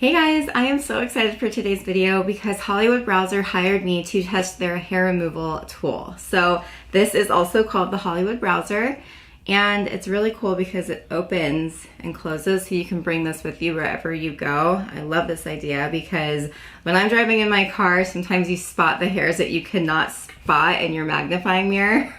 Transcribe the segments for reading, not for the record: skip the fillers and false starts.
Hey guys, I am so excited for today's video because Hollywood Browzer hired me to test their hair removal tool. So this is also called the Hollywood Browzer, and it's really cool because it opens and closes so you can bring this with you wherever you go. I love this idea because when I'm driving in my car, sometimes you spot the hairs that you cannot spot in your magnifying mirror.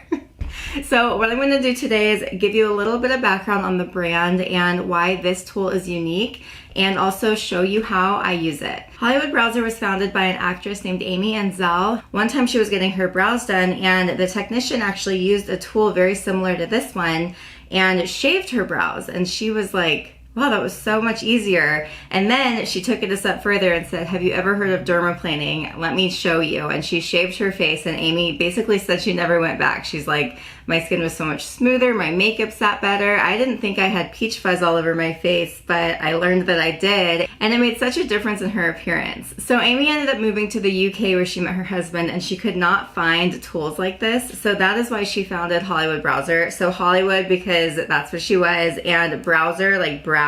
So what I'm going to do today is give you a little bit of background on the brand and why this tool is unique, and also show you how I use it. Hollywood Browzer was founded by an actress named Amy Ansel. One time she was getting her brows done and the technician actually used a tool very similar to this one and shaved her brows, and she was like, wow, that was so much easier. And then she took it a step further and said, have you ever heard of dermaplaning? Let me show you. And she shaved her face, and Amy basically said she never went back. She's like, my skin was so much smoother, my makeup sat better. I didn't think I had peach fuzz all over my face, but I learned that I did, and it made such a difference in her appearance. So Amy ended up moving to the UK where she met her husband, and she could not find tools like this. So that is why she founded Hollywood Browzer. So Hollywood because that's what she was, and Browzer like Browzer.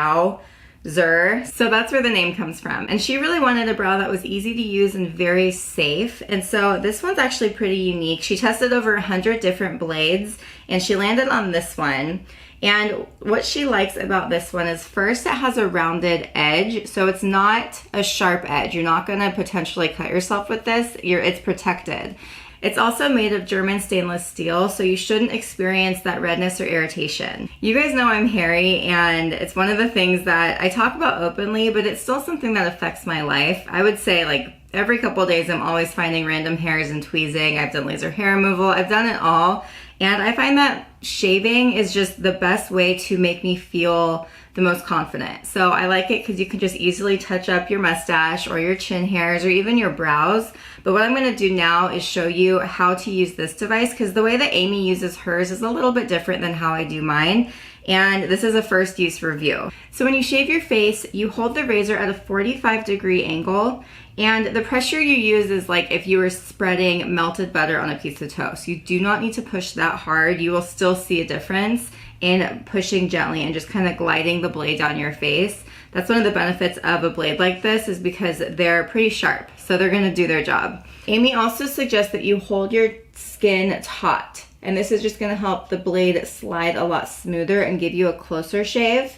So that's where the name comes from. And she really wanted a brow that was easy to use and very safe. And so this one's actually pretty unique. She tested over 100 different blades and she landed on this one. And what she likes about this one is, first, it has a rounded edge, so it's not a sharp edge. You're not gonna potentially cut yourself with this. It's protected. It's also made of German stainless steel, so you shouldn't experience that redness or irritation. You guys know I'm hairy, and it's one of the things that I talk about openly, but it's still something that affects my life. I would say like every couple of days I'm always finding random hairs and tweezing. I've done laser hair removal, I've done it all. And I find that shaving is just the best way to make me feel the most confident. So I like it because you can just easily touch up your mustache or your chin hairs or even your brows. But what I'm gonna do now is show you how to use this device, because the way that Amy uses hers is a little bit different than how I do mine. And this is a first use review. So when you shave your face, you hold the razor at a 45-degree angle, and the pressure you use is like if you were spreading melted butter on a piece of toast. You do not need to push that hard. You will still see a difference in pushing gently and just kind of gliding the blade down your face. That's one of the benefits of a blade like this, is because they're pretty sharp, so they're gonna do their job. Amy also suggests that you hold your skin taut, and this is just gonna help the blade slide a lot smoother and give you a closer shave.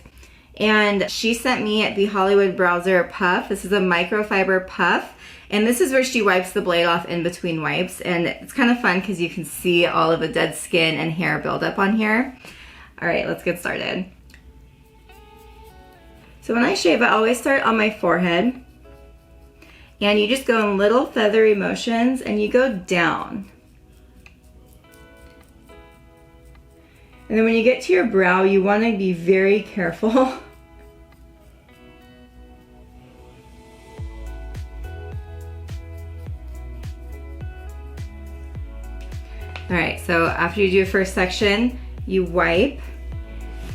And she sent me the Hollywood Browzer Puff. This is a microfiber puff, and this is where she wipes the blade off in between wipes, and it's kind of fun because you can see all of the dead skin and hair buildup on here. All right, let's get started. So when I shave, I always start on my forehead, and you just go in little feathery motions and you go down. And then when you get to your brow, you want to be very careful. All right, so after you do your first section, you wipe,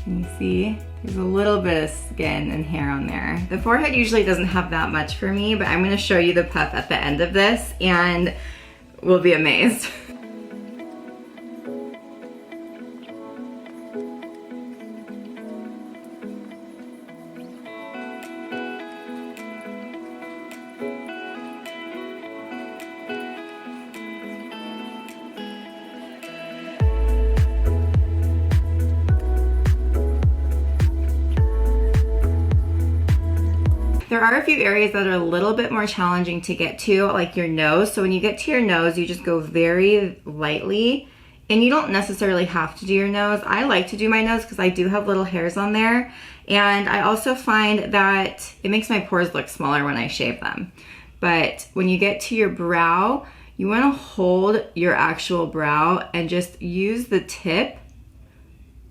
and you see there's a little bit of skin and hair on there. The forehead usually doesn't have that much for me, but I'm gonna show you the puff at the end of this and we'll be amazed. There are a few areas that are a little bit more challenging to get to, like your nose. So when you get to your nose, you just go very lightly, and you don't necessarily have to do your nose. I like to do my nose because I do have little hairs on there. And I also find that it makes my pores look smaller when I shave them. But when you get to your brow, you want to hold your actual brow and just use the tip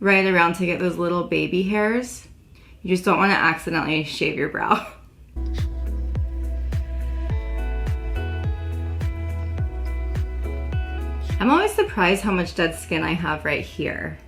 right around to get those little baby hairs. You just don't want to accidentally shave your brow. I'm always surprised how much dead skin I have right here.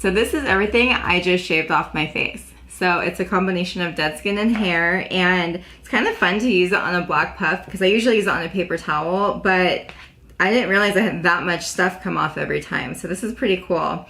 So this is everything I just shaved off my face. So it's a combination of dead skin and hair, and it's kind of fun to use it on a black puff because I usually use it on a paper towel, but I didn't realize I had that much stuff come off every time. So this is pretty cool.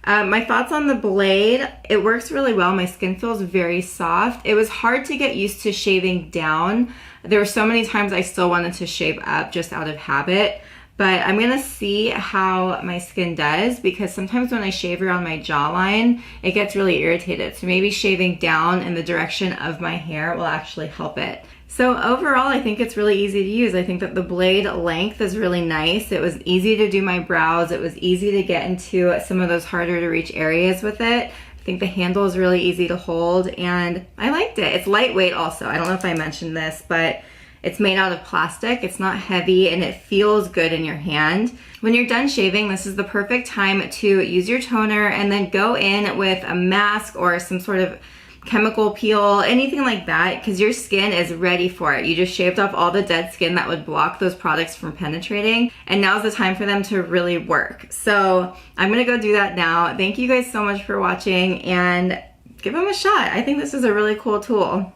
My thoughts on the blade, it works really well. My skin feels very soft. It was hard to get used to shaving down. There were so many times I still wanted to shave up just out of habit. But I'm gonna see how my skin does, because sometimes when I shave around my jawline, it gets really irritated. So maybe shaving down in the direction of my hair will actually help it. So overall, I think it's really easy to use. I think that the blade length is really nice. It was easy to do my brows. It was easy to get into some of those harder to reach areas with it. I think the handle is really easy to hold, and I liked it. It's lightweight also. I don't know if I mentioned this, but it's made out of plastic. It's not heavy, and it feels good in your hand. When you're done shaving, this is the perfect time to use your toner and then go in with a mask or some sort of chemical peel, anything like that, because your skin is ready for it. You just shaved off all the dead skin that would block those products from penetrating, and now's the time for them to really work. So I'm gonna go do that now. Thank you guys so much for watching, and give them a shot. I think this is a really cool tool.